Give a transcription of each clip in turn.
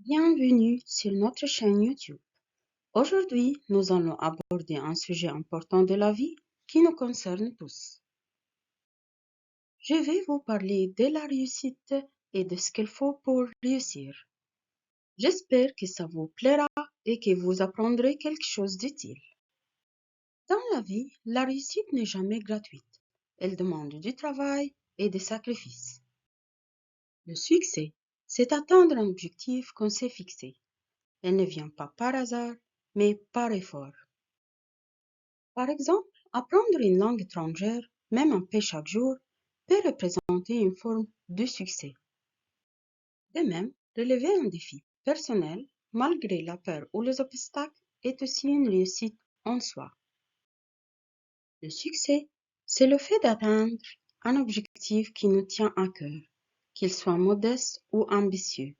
Bienvenue sur notre chaîne YouTube. Aujourd'hui, nous allons aborder un sujet important de la vie qui nous concerne tous. Je vais vous parler de la réussite et de ce qu'il faut pour réussir. J'espère que ça vous plaira et que vous apprendrez quelque chose d'utile. Dans la vie, la réussite n'est jamais gratuite. Elle demande du travail et des sacrifices. Le succès, c'est atteindre un objectif qu'on s'est fixé. Elle ne vient pas par hasard, mais par effort. Par exemple, apprendre une langue étrangère, même un peu chaque jour, peut représenter une forme de succès. De même, relever un défi personnel, malgré la peur ou les obstacles, est aussi une réussite en soi. Le succès, c'est le fait d'atteindre un objectif qui nous tient à cœur, qu'il soit modeste ou ambitieux.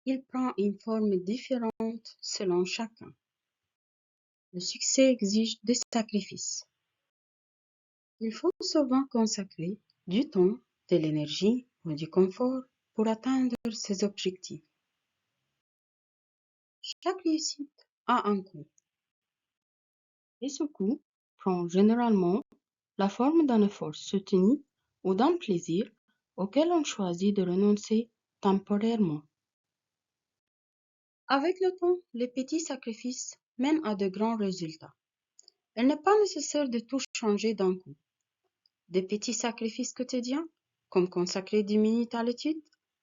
Il prend une forme différente selon chacun. Le succès exige des sacrifices. Il faut souvent consacrer du temps, de l'énergie ou du confort pour atteindre ses objectifs. Chaque réussite a un coût. Et ce coût prend généralement la forme d'un effort soutenu ou d'un plaisir auquel on choisit de renoncer temporairement. Avec le temps, les petits sacrifices mènent à de grands résultats. Il n'est pas nécessaire de tout changer d'un coup. Des petits sacrifices quotidiens, comme consacrer 10 minutes à l'étude,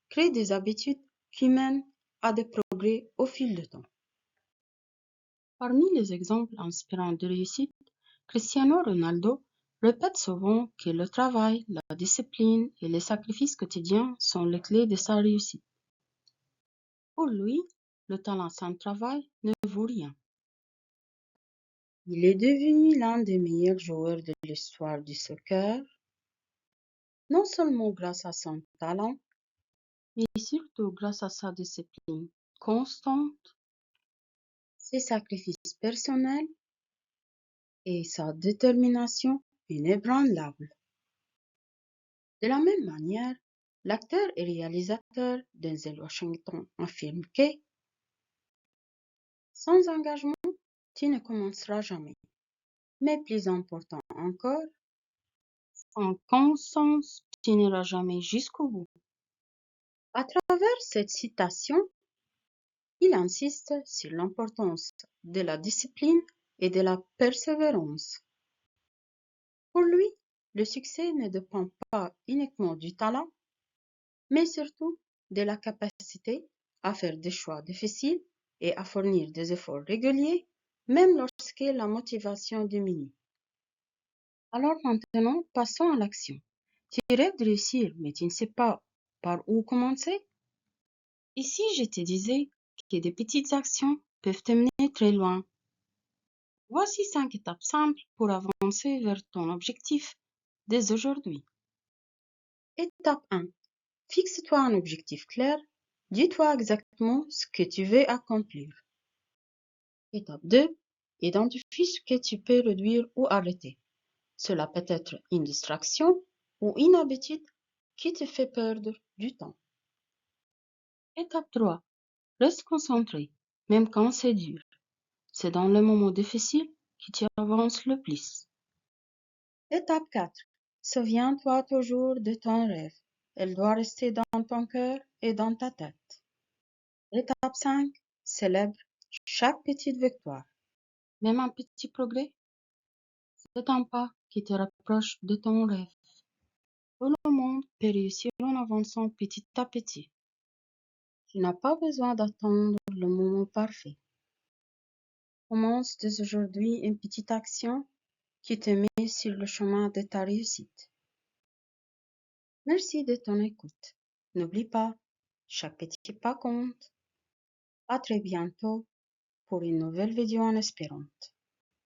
créent des habitudes qui mènent à des progrès au fil du temps. Parmi les exemples inspirants de réussite, Cristiano Ronaldo répète souvent que le travail, la discipline et les sacrifices quotidiens sont les clés de sa réussite. Pour lui, le talent sans travail ne vaut rien. Il est devenu l'un des meilleurs joueurs de l'histoire du soccer, non seulement grâce à son talent, mais surtout grâce à sa discipline constante, ses sacrifices personnels et sa détermination inébranlable. De la même manière, l'acteur et réalisateur Denzel Washington affirme que sans engagement, tu ne commenceras jamais. Mais plus important encore, sans constance, tu n'iras jamais jusqu'au bout. À travers cette citation, il insiste sur l'importance de la discipline et de la persévérance. Pour lui, le succès ne dépend pas uniquement du talent, mais surtout de la capacité à faire des choix difficiles et à fournir des efforts réguliers, même lorsque la motivation diminue. Alors maintenant, passons à l'action. Tu rêves de réussir, mais tu ne sais pas par où commencer? Et si je te disais que des petites actions peuvent te mener très loin? Voici 5 étapes simples pour avancer vers ton objectif dès aujourd'hui. Étape 1. Fixe-toi un objectif clair. Dis-toi exactement ce que tu veux accomplir. Étape 2. Identifie ce que tu peux réduire ou arrêter. Cela peut être une distraction ou une habitude qui te fait perdre du temps. Étape 3. Reste concentré, même quand c'est dur. C'est dans les moments difficiles que tu avances le plus. Étape 4. Souviens-toi toujours de ton rêve. Elle doit rester dans ton cœur et dans ta tête. Étape 5. Célèbre chaque petite victoire. Même un petit progrès, c'est un pas qui te rapproche de ton rêve. Tout le monde peut réussir en avançant petit à petit. Tu n'as pas besoin d'attendre le moment parfait. Commence dès aujourd'hui une petite action qui te met sur le chemin de ta réussite. Merci de ton écoute. N'oublie pas, chaque petit pas compte. À très bientôt pour une nouvelle vidéo en espérance.